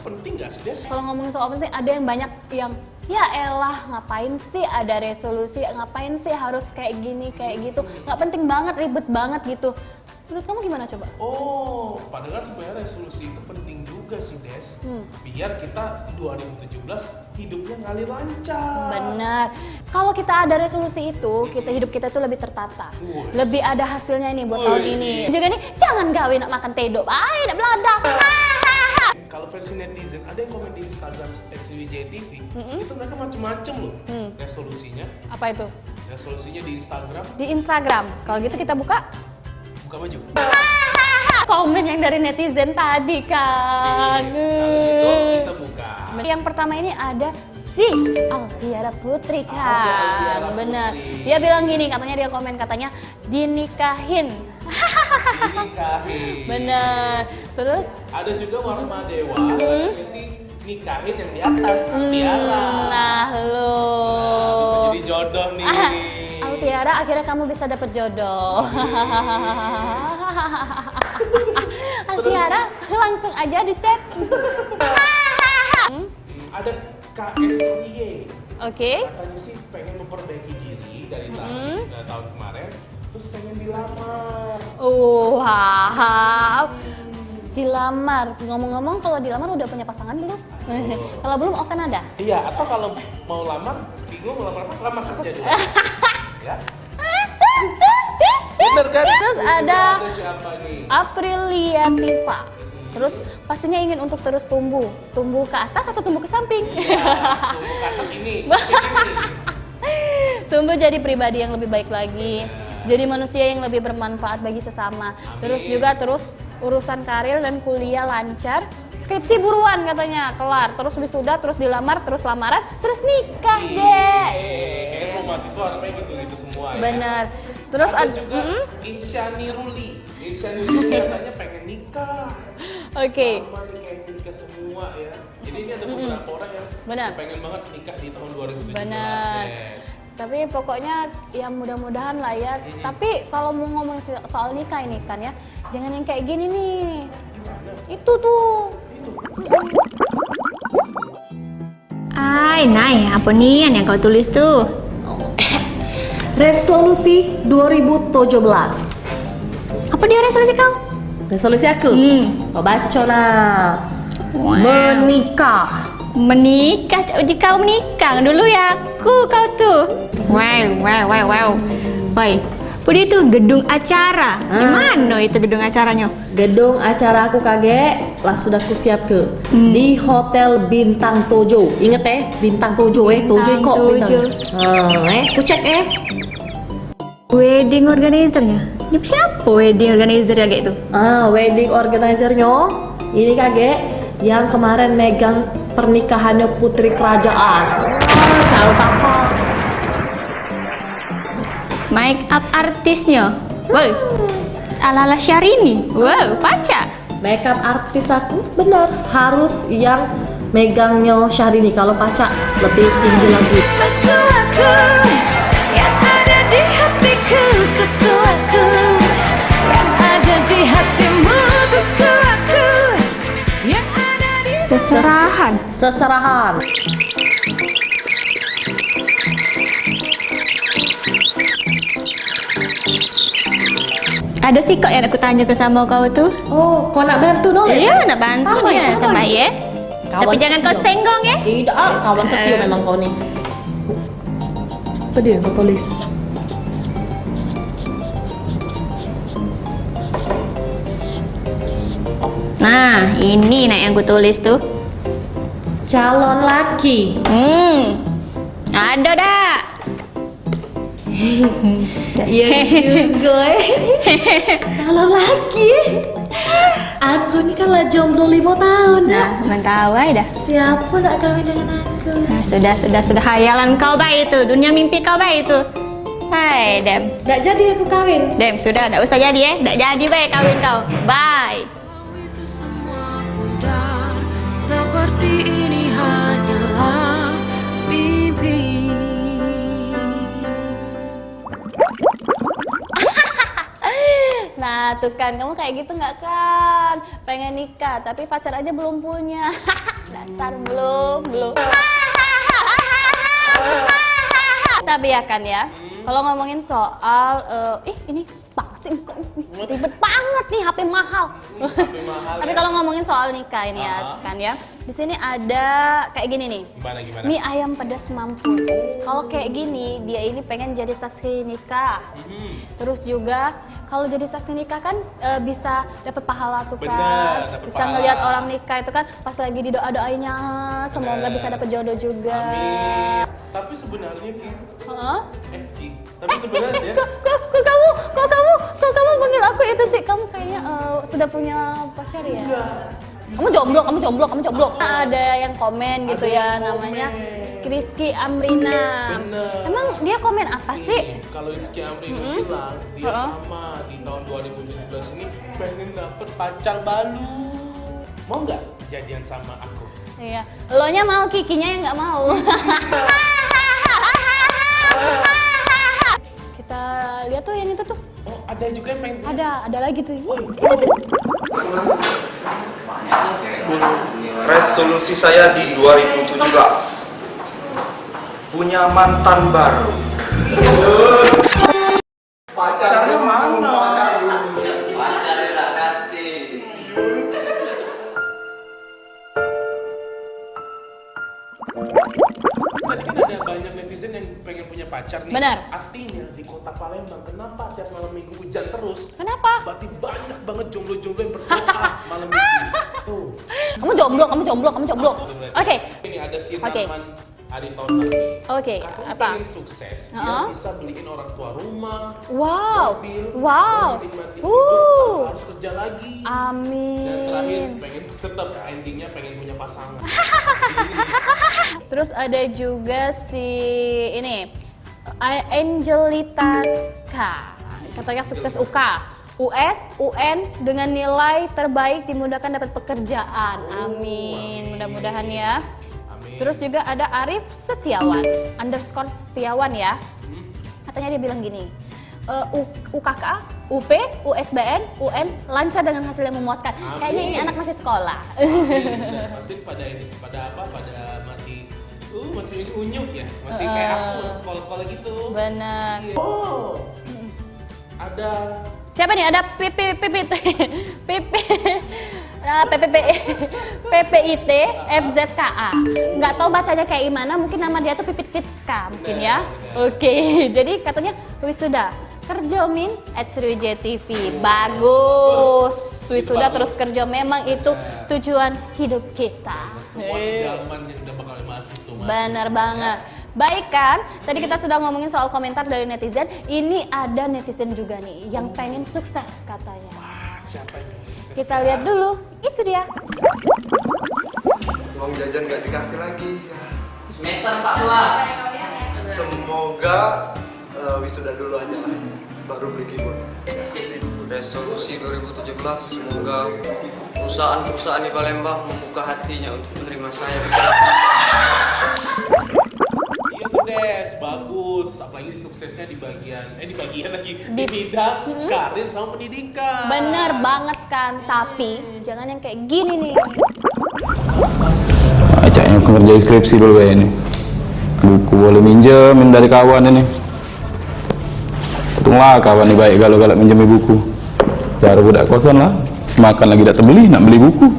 penting nggak sih, Des? Kalau ngomongin soal penting, ada yang banyak yang ya elah ngapain sih ada resolusi, ngapain sih harus kayak gini kayak gitu, nggak penting banget, ribet banget gitu. Menurut kamu gimana coba? Oh, padahal sebenarnya resolusi itu penting juga sih, Des. Biar kita 2017 hidupnya ngalir lancar. Benar. Kalau kita ada resolusi itu, hidup kita tuh lebih tertata. Lebih ada hasilnya ini buat tahun ini. Juga nih, jangan gawe nak makan tedok, nak beladas. Kalau versi netizen, ada yang komen di Instagram XWJTV, itu mereka macem-macem loh resolusinya. Apa itu? Resolusinya di Instagram, Di Instagram. Kalau gitu kita buka buka baju. komen yang dari netizen tadi kan. Kalau gitu kita buka. Yang pertama ini ada si Altiara Putri kan. Altiara Bener. Putri. Dia bilang gini, katanya dia komen katanya dinikahin. Dinikahin. Bener. Terus Ada juga Warma Dewa, sih nikahin yang di atas, Altiara. nah lo. Bisa jadi jodoh nih. Altiara, akhirnya kamu bisa dapet jodoh. Altiara, langsung aja di chat. Ada KSY. Oke. Katanya sih pengen memperbaiki diri dari tahun kemarin, terus pengen dilamar. Wow. Dilamar. Ngomong-ngomong, kalau dilamar udah punya pasangan belum? Kalau belum, oh kan ada. Iya, atau kalau mau lamar, bingung mau lamar apa? Lamar kerja dulu. Ya. Bener kan? Terus ada siapa nih? Aprilia Tifa. Terus pastinya ingin untuk terus tumbuh. Tumbuh ke atas atau tumbuh ke samping? Tumbuh ke atas ini. Tumbuh jadi pribadi yang lebih baik lagi. Jadi manusia yang lebih bermanfaat bagi sesama. Terus juga urusan karir dan kuliah lancar. Skripsi buruan katanya, kelar. Terus wisuda, terus dilamar, terus lamaran, terus nikah deh. Kayaknya semua mahasiswa namanya gitu-gitu semua ya. Bener. Terus ada juga Insyani Ruli. Insyani Ruli katanya pengen nikah. Oke. Sama nih kayak nikah semua ya. Jadi ini ada beberapa orang yang pengen banget nikah di tahun 2017. Benar. Yes. Tapi pokoknya ya mudah-mudahan lah ya. Tapi kalau mau ngomong soal nikah ini kan ya, jangan yang kayak gini nih. Itu tuh. Nay, apa nih yang kau tulis tuh? Resolusi 2017. Apa dia resolusi kau? Resolusi aku? Kau baca nah. Wow. Menikah. Uji kau menikah dulu ya kau tuh. Wow. Woi, Pudi itu gedung acara. Di mana itu gedung acaranya? Gedung acara aku kage lah sudah ku siap ke di Hotel Bintang Tojo. Ingat Bintang Tojo Tojo kok bintang. Ku cek Wedding organizernya. Ini siapa wedding organizer ya kayak itu? Wedding organizernya ini kage yang kemarin megang pernikahannya putri kerajaan. Kalau bakal Make up artisnya. Wow. Ala-ala Syahrini. Wow, paca. makeup artis aku benar harus yang megangnya Syahrini. Kalau Paca lebih tinggi lagi. Sesuatu yang ada di hatiku, sesuatu yang ada di hatimu, sesuatu yang ada di Seserahan. Ada sih kok yang aku tanya ke sama kau tuh. Oh, kau nak bantu dong? Iya, nak bantu ya, tambah ya. Tapi jangan kau senggong ya. Tidak, kawan setia memang kau nih. Apa dia yang kau tulis? Nah, ini yang aku tulis tuh. Calon laki. Ada dah. Iya juga. Calon laki. Aku nih kan lah jomblo 5 tahun. Nah, mentau dah. Siapa nak kawin dengan aku? Nah, sudah hayalan kau baik itu, dunia mimpi kau baik itu. Hai, Dem. Nggak jadi aku kawin. Dem, sudah, nggak usah jadi ya. Nggak jadi baik kawin kau. Bye. itu semua pudar, seperti ini hanyalah mimpi. Nah, tuh kan, kamu kayak gitu nggak kan? Pengen nikah, tapi pacar aja belum punya. Dasar belum. Tapi ya kan ya, kalau ngomongin soal, ini banget sih, ribet banget nih HP mahal. Tapi kalau ngomongin soal nikah ini ya kan ya, di sini ada kayak gini nih. Gimana? Mie ayam pedas mampus. Kalau kayak gini, dia ini pengen jadi saksi nikah. Terus juga kalau jadi saksi nikah kan bisa dapat pahala tuh kan. Bener, dapet bisa pahala. ngelihat orang nikah itu kan pas lagi didoa-doainnya, semoga Bener. bisa dapat jodoh juga. Amin. Tapi sebenarnya Ki, Heeh. Ki, tapi sebenarnya Kok kamu panggil aku itu sih? Kamu kayaknya sudah punya pacar ya? Kamu jomblo. Ada yang komen gitu ya, namanya Rizky Amrina. Bener. Emang dia komen apa sih? kalau Rizky Amrina bilang dia sama di tahun 2017 ini pengen dapet pacar baru. Mau nggak jadian sama aku? Iya, elonya mau, Kikinya yang nggak mau. Kita lihat tuh yang itu tuh. Oh, ada juga yang pengen. Ada lagi tuh. Resolusi saya di 2017 punya mantan baru. Pacarnya mana? Pacar udah ganti. Tadi kan ada banyak netizen yang pengen punya pacar nih. Benar. Artinya di kota Palembang kenapa tiap malam minggu hujan terus? Kenapa? Berarti banyak banget jomblo-jomblo yang berdoa malam minggu. Tuh. Kamu jomblo. Aku berarti. Oke. Ini ada si Oke. Rahman Ariton lagi. Oke, Aku apa? pengen sukses, Heeh. dia bisa beliin orang tua rumah, Wow. mobil, Wow. menikmati hidup, Wuh. tanpa harus kerja lagi. Dan terakhir Amin. pengen tetap endingnya pengen punya pasangan. Terus ada juga si ini Angelita K. Katanya sukses UK. US, UN dengan nilai terbaik dimudahkan dapat pekerjaan. Amin. Mudah-mudahan ya. Amin. Terus juga ada Arif Setiawan _Setiawan ya. Katanya dia bilang gini, UKK, UP, USBN, UN lancar dengan hasil yang memuaskan. Amin. Kayaknya ini anak masih sekolah. Pasti pada ini, pada masih ini unyuk ya, masih kayak aku masih sekolah-sekolah gitu. Benar. Oh, ada Siapa nih? Ada PPIT FZKA. Nggak tahu bacanya kayak gimana, mungkin nama dia tuh Pipit Kitska mungkin ya. Oke, jadi katanya wisuda kerjomin @SriwijayTV. Bagus. Wisuda terus kerja, memang itu tujuan hidup kita. semua idaman yang udah bakal mahasiswa. Bener banget. Baik kan, tadi kita sudah ngomongin soal komentar dari netizen. Ini ada netizen juga nih yang pengen sukses katanya. Siapa ini? Kita lihat dulu, itu dia. Uang jajan gak dikasih lagi. Ya. Semester 14. Semoga wisuda dulu aja lah, baru beli keyboard. Resolusi 2017 semoga perusahaan-perusahaan di Palembang membuka hatinya untuk menerima saya. Iya tuh Des, bagus. Apalagi suksesnya di bagian lagi di bidang karir sama pendidikan. Bener banget kan, tapi jangan yang kayak gini nih. Ajaknya aku ngerjain skripsi dulu kayak ini. Buku boleh minjemin dari kawan ini. Hitunglah kawan nih baik kalau minjemi buku. Cara budak kosan lah, makan lagi tak terbeli, nak beli buku.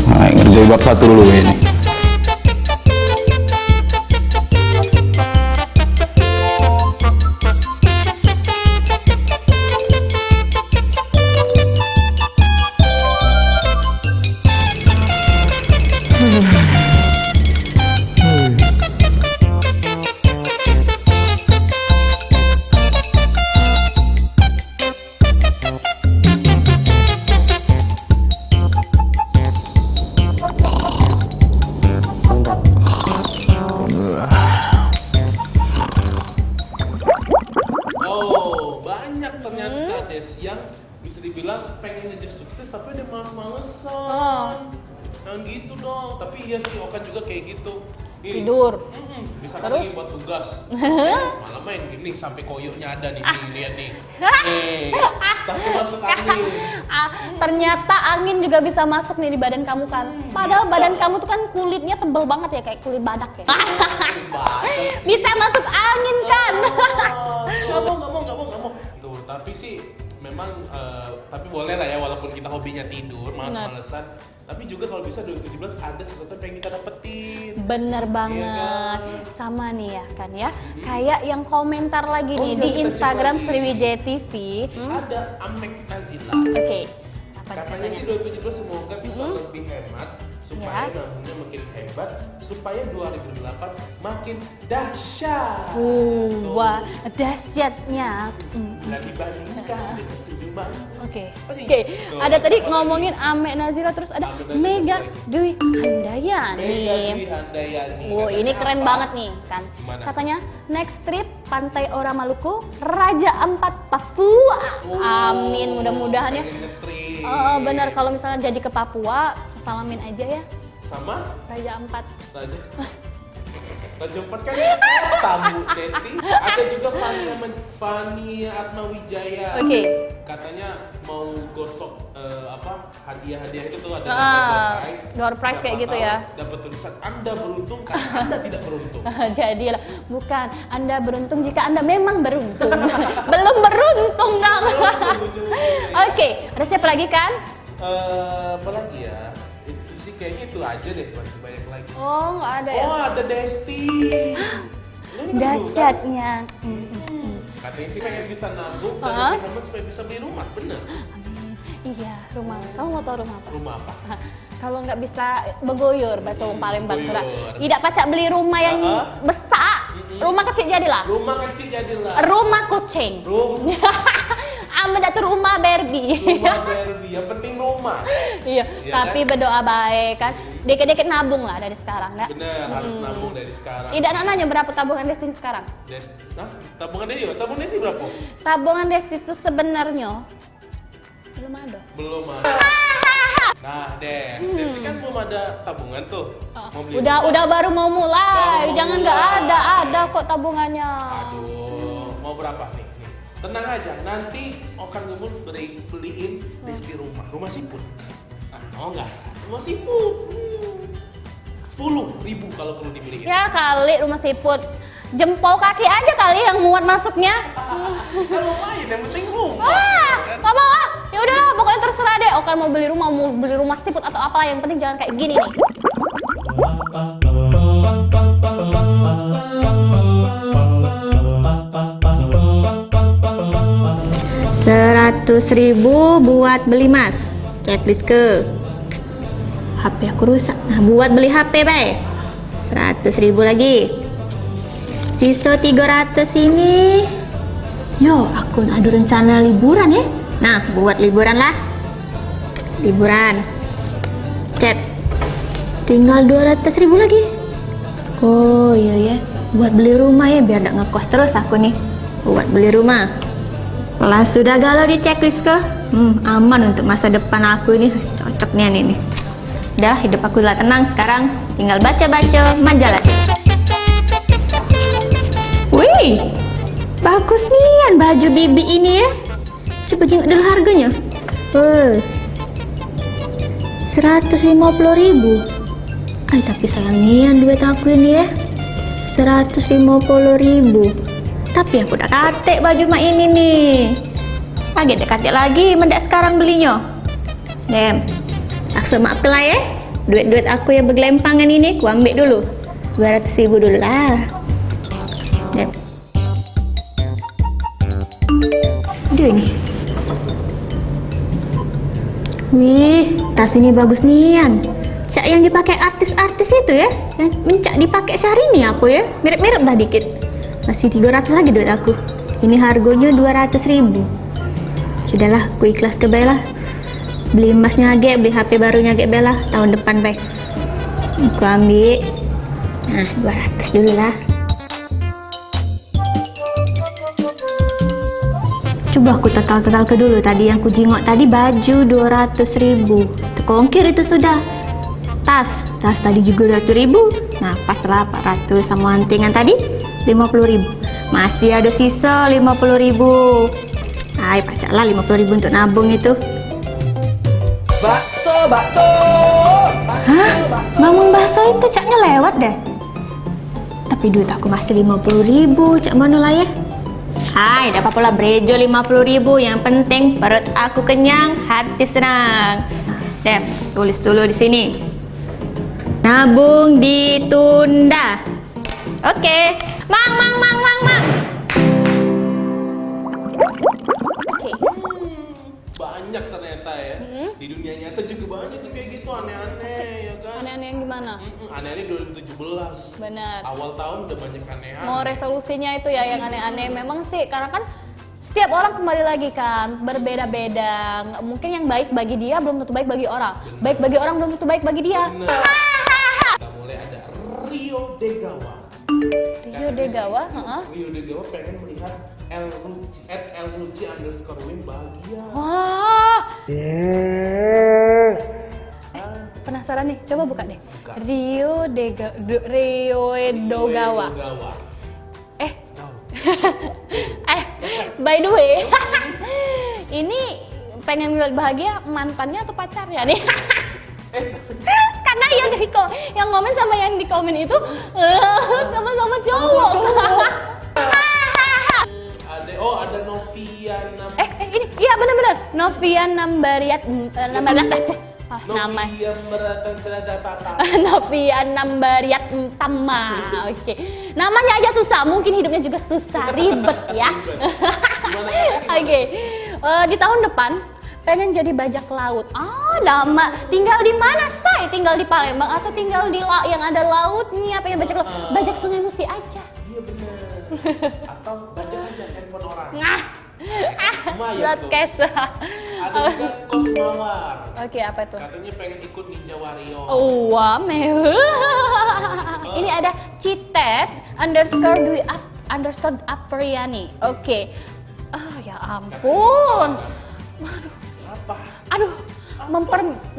Nah, ngerjain bab 1 dulu kayak ini. Oh, banyak ternyata Des yang bisa dibilang pengen ngejar sukses tapi udah males-malesan. Nah gitu dong, tapi iya sih Okan juga kayak gitu. tidur. Misalkan Terus? lagi buat tugas, malah main gini sampai koyoknya ada nih, lihat nih. Sampai masuk angin. Ternyata angin juga bisa masuk nih di badan kamu kan. Padahal badan kamu tuh kan kulitnya tebel banget ya, kayak kulit badak ya. Bisa masuk angin kan? Nggak mau. Tuh, tapi sih memang tapi boleh lah ya, walaupun kita hobinya tidur, malas-malesan. Tapi juga kalau bisa 2017 ada sesuatu yang pengen kita dapetin. Bener banget. Iya kan? Sama nih ya kan ya. Kayak yang komentar lagi nih iya, di kita Instagram coba nih. Sriwijaya TV. Ada Amek Nazila. Oke. Apa Katanya sih 2017 semoga bisa lebih hemat supaya nabungnya makin hebat, supaya 2008 makin dahsyat. Wah, dahsyatnya. Dan dibandingkan dengan senyuman. Oke. Pasti. Tuh, Ada tadi siapa ngomongin Amek Nazila, terus ada Amek Nazila, Mega siapa Dwi Mega Handayani. Dwi Handayani. Wow, ini Katanya keren apa? banget nih kan. Gimana? Katanya next trip Pantai Ora Maluku, Raja Ampat Papua. Amin, mudah-mudahan ya. pengen nge-trip. Benar, kalau misalnya jadi ke Papua, salamin aja ya Sama Raja Ampat. Raja Empat kan tamu Desti. Ada juga Fania Atmawijaya. Oke. Katanya mau gosok hadiah-hadiah itu tuh ada door prize kayak Siapa gitu tahu ya. Dapat tulisan Anda beruntung kan Anda tidak beruntung. Jadilah, bukan Anda beruntung jika Anda memang beruntung. Belum beruntung dong. Oke, ada siapa lagi kan? Apa lagi ya? Itu sih kayaknya itu aja deh, masih banyak lagi. Oh, nggak ada ya. Oh, ada Desti. Lu ini Dahsyatnya. Katanya sih pengen bisa nabung dan lebih hemat supaya bisa beli rumah, bener? Iya, rumah. Kamu mau tahu rumah apa? Rumah apa? Kalau nggak bisa begoyor, bahasa orang Palembang. begoyor. Tidak pacak beli rumah yang besar. Rumah kecil jadilah. Rumah kecil jadilah. Rumah kucing. Ame datu rumah Barbie. Rumah Barbie, yang penting rumah. Iya, Iya tapi berdoa baik kan. Dikit-dikit nabung lah dari sekarang, nggak? Bener, harus nabung dari sekarang. Tidak nanya berapa tabungan Desti sekarang? Tabungan Desti, tabungan Desti berapa? Tabungan Desti itu sebenarnya belum ada. Belum ada. Nah, Desti kan belum ada tabungan tuh. Mau beli rumah. Udah baru mau mulai. Baru mau Jangan nggak mulai. ada kok tabungannya. Aduh, mau berapa nih? Tenang aja, nanti Okan Gumul beliin Desti rumah siput. Ah, mau nggak? Rumah siput. 10.000 kalau perlu dibeliin. Ya kali rumah siput. Jempol kaki aja kali yang muat masuknya. Kan lumayan, yang penting rumah. Nggak mau ah. Ya udahlah, pokoknya terserah deh. Okan mau beli rumah siput atau apalah, yang penting jangan kayak gini nih. $100.000 buat beli mas. Checklist ke. HP aku rusak. Nah, buat beli HP baik. 100.000 lagi. Sisa 300 ini. Yo, aku ada rencana liburan ya. Nah, buat liburan lah. Liburan. Chat. Tinggal 200.000 lagi. Oh iya ya. Buat beli rumah ya, biar gak ngekos terus aku nih. Buat beli rumah. Lah sudah galau di checklist ke? Aman untuk masa depan aku ini. Cocok nih nih. Udah, hidup aku telah tenang sekarang. Tinggal baca-baca majalah. Wih, bagus nih baju bibi ini ya. Coba tengok dulu harganya. 150.000. Tapi sayang nian duit aku ini ya. 150.000. Tapi aku udah katek baju mak ini nih. Lagi ada katek lagi, mendak sekarang belinya. Dem, aksa maaf telah ya. Duit-duit aku yang bergelempangan ini, ku ambil dulu. 200.000 dulu lah. Dem. Aduh ini. Wih, tas ini bagus nian. Cak yang dipakai artis-artis itu ya. Yang mencak dipakai Syahrini apa ya? Mirip-mirip dah dikit. Masih 300 lagi duit aku. Ini harganya 200.000. Sudahlah, aku ikhlas ke Bella. Beli emasnya agak, beli HP barunya agak Bella. Tahun depan baik. Aku ambil. Nah, 200 dulu lah. Coba aku total ke dulu. Tadi yang ku jingok tadi baju 200.000. Terkongkir itu sudah. Tas tadi juga 200.000. Nah, pas lah 400 sama antingan tadi 50.000. Masih ada sisa 50.000. Ay, pacaklah 50.000 untuk nabung itu. Bakso. Hah? Ngomong bakso itu caknya lewat deh. Tapi duit aku masih 50.000. Cak mana lah ya? Hai, dapat pula brejo 50.000. Yang penting perut aku kenyang, hati senang. Deh, tulis dulu di sini. Nabung ditunda. Oke. Mang. Oke. Banyak ternyata ya. Di dunia nyata juga banyak tuh kayak gitu aneh-aneh ya kan. Aneh-aneh yang gimana? Aneh-aneh 2017. Benar. Awal tahun udah banyak aneh-aneh. Mau resolusinya itu ya yang aneh-aneh. Memang sih karena kan setiap orang kembali lagi kan berbeda-beda. Mungkin yang baik bagi dia belum tentu baik bagi orang. Baik bagi orang belum tentu baik bagi dia. Benar. Kita mulai ada Rio de Gawa. Rio de Gawa, Rio de Gawa pengen melihat @lruci_win bahagia. Wah. Penasaran nih, coba buka deh. Rio de Gawa. By the way, ini pengen lihat bahagia mantannya atau pacarnya nih? Karena yang komen sama yang di komen itu sama-sama cowok. Ada Novia Ini iya benar-benar Novia Nambariat nama Novia Nambariat Tama. Oke. Namanya aja susah, mungkin hidupnya juga susah, ribet ya. Oke. Di tahun depan pengen jadi bajak laut. Lama. Tinggal di mana, Say? Tinggal di Palembang atau tinggal di yang ada lautnya? Pengen bajak laut. Bajak Sungai Musi aja. Iya benar. Atau bajak aja handphone orang. Broadcast. Ada juga Kosmawar. Oke, apa itu? Katanya pengen ikut Ninja Warrior. Wah, ini ada Citet _ Apriani. Oke. Ya ampun. Aduh,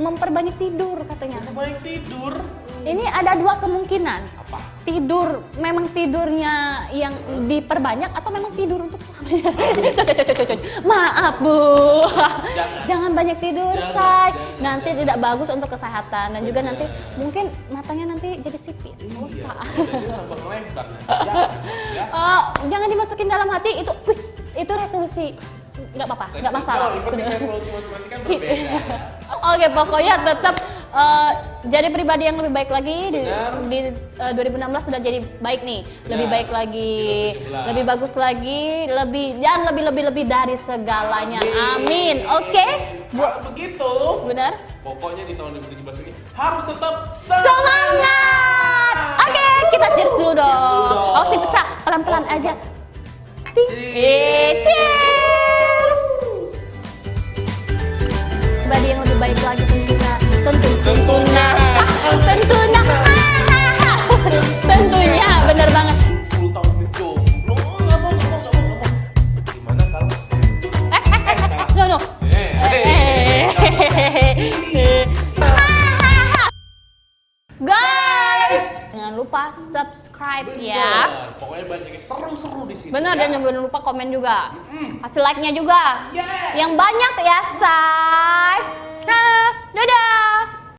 memperbanyak tidur katanya. Banyak tidur. Ini ada dua kemungkinan. Apa? Tidur, memang tidurnya yang diperbanyak atau memang tidur untuk selamanya. Maaf Bu. Jangan banyak tidur, Say. Nanti tidak bagus untuk kesehatan dan juga nanti mungkin matanya nanti jadi sipit. Usah. Jangan dimasukin dalam hati itu resolusi. Nggak apa-apa, nggak masalah. Kan berbeda. Oke, pokoknya tetap jadi pribadi yang lebih baik lagi di 2016 sudah jadi baik nih, lebih baik lagi, lebih bagus lagi, lebih dari segalanya. Amin. Oke. Kalau begitu, benar. Pokoknya di tahun 2017 ini harus tetap semangat. Oke, kita cheers dulu dong. Harus dipecah pelan-pelan aja. Cheers. Pribadi yang lebih baik lagi tentunya bener banget. 10 tahun berjomblo, nggak mau. Gimana kalau No. Guys, jangan lupa subscribe ya. Pokoknya banyak yang seru-seru di sini. Bener, dan jangan lupa komen juga. Kasih like-nya juga. Yes. Yang banyak ya, Say. Dadah.